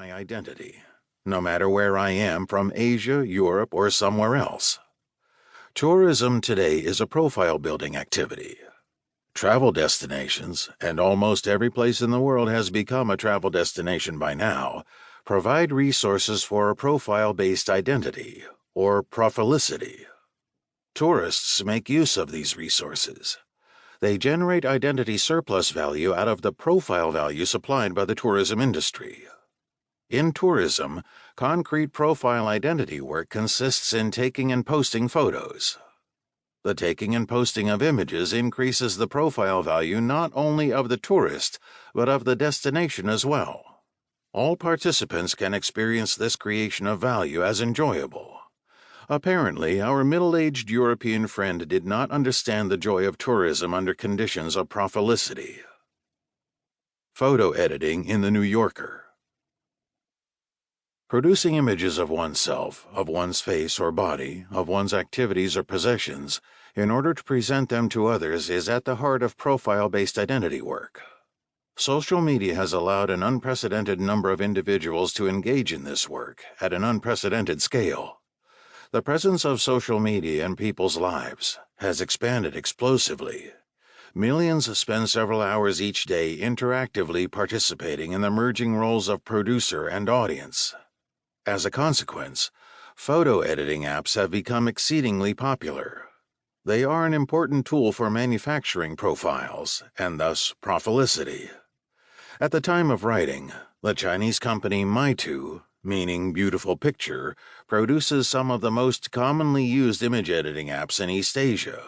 my identity, no matter where I am from Asia, Europe, or somewhere else. Tourism today is a profile-building activity. Travel destinations, and almost every place in the world has become a travel destination by now, provide resources for a profile-based identity, or profilicity. Tourists make use of these resources. They generate identity surplus value out of the profile value supplied by the tourism industry. In tourism, concrete profile identity work consists in taking and posting photos. The taking and posting of images increases the profile value not only of the tourist, but of the destination as well. All participants can experience this creation of value as enjoyable. Apparently, our middle-aged European friend did not understand the joy of tourism under conditions of profilicity. Photo editing in the New Yorker. Producing images of oneself, of one's face or body, of one's activities or possessions, in order to present them to others is at the heart of profile-based identity work. Social media has allowed an unprecedented number of individuals to engage in this work at an unprecedented scale. The presence of social media in people's lives has expanded explosively. Millions spend several hours each day interactively participating in the merging roles of producer and audience. As a consequence, photo editing apps have become exceedingly popular. They are an important tool for manufacturing profiles, and thus profilicity. At the time of writing, the Chinese company Meitu, meaning beautiful picture, produces some of the most commonly used image editing apps in East Asia.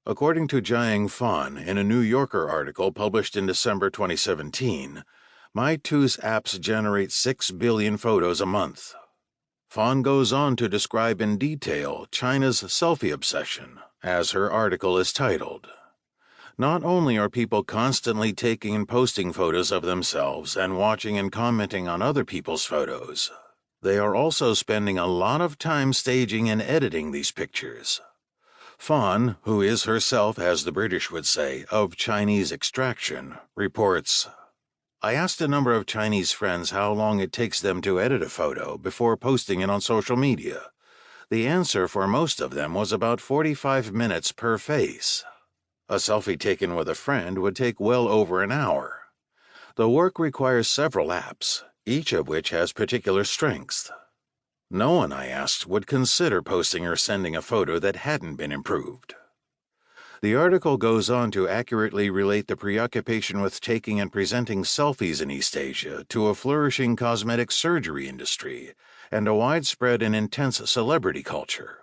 According to Jiang Fan in a New Yorker article published in December 2017, Meitu's apps generate 6 billion photos a month. Fan goes on to describe in detail China's selfie obsession, as her article is titled. Not only are people constantly taking and posting photos of themselves and watching and commenting on other people's photos, they are also spending a lot of time staging and editing these pictures. Fan, who is herself, as the British would say, of Chinese extraction, reports, "I asked a number of Chinese friends how long it takes them to edit a photo before posting it on social media. The answer for most of them was about 45 minutes per face. A selfie taken with a friend would take well over an hour. The work requires several apps, each of which has particular strengths. No one, I asked, would consider posting or sending a photo that hadn't been improved." The article goes on to accurately relate the preoccupation with taking and presenting selfies in East Asia to a flourishing cosmetic surgery industry and a widespread and intense celebrity culture.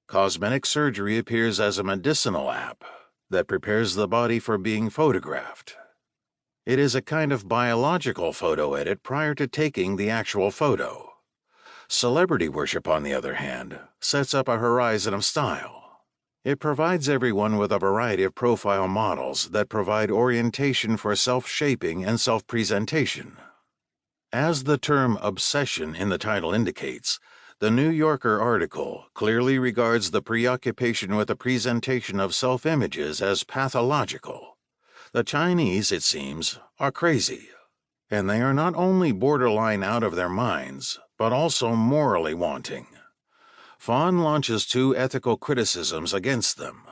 Cosmetic surgery appears as a medicinal app that prepares the body for being photographed. It is a kind of biological photo edit prior to taking the actual photo. Celebrity worship, on the other hand, sets up a horizon of style. It provides everyone with a variety of profile models that provide orientation for self-shaping and self-presentation. As the term obsession in the title indicates, the New Yorker article clearly regards the preoccupation with the presentation of self-images as pathological. The Chinese, it seems, are crazy, and they are not only borderline out of their minds, but also morally wanting. Fan launches 2 ethical criticisms against them.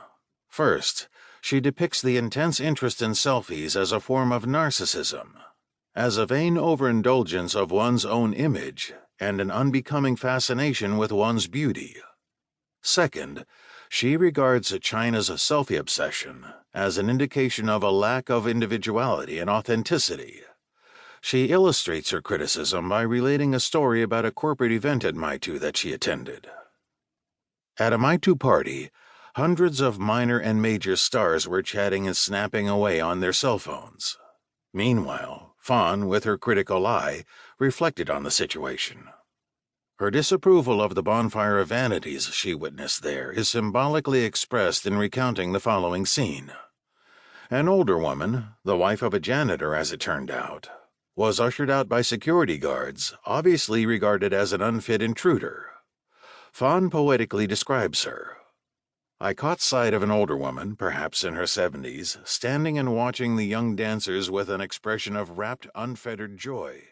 First, she depicts the intense interest in selfies as a form of narcissism, as a vain overindulgence of one's own image and an unbecoming fascination with one's beauty. Second, she regards China's selfie obsession as an indication of a lack of individuality and authenticity. She illustrates her criticism by relating a story about a corporate event at Meitu that she attended. At a Meitu party, hundreds of minor and major stars were chatting and snapping away on their cell phones. Meanwhile, Fan, with her critical eye, reflected on the situation. Her disapproval of the bonfire of vanities she witnessed there is symbolically expressed in recounting the following scene. An older woman, the wife of a janitor as it turned out, was ushered out by security guards, obviously regarded as an unfit intruder. Fan poetically describes her. "I caught sight of an older woman, perhaps in her 70s, standing and watching the young dancers with an expression of rapt, unfettered joy.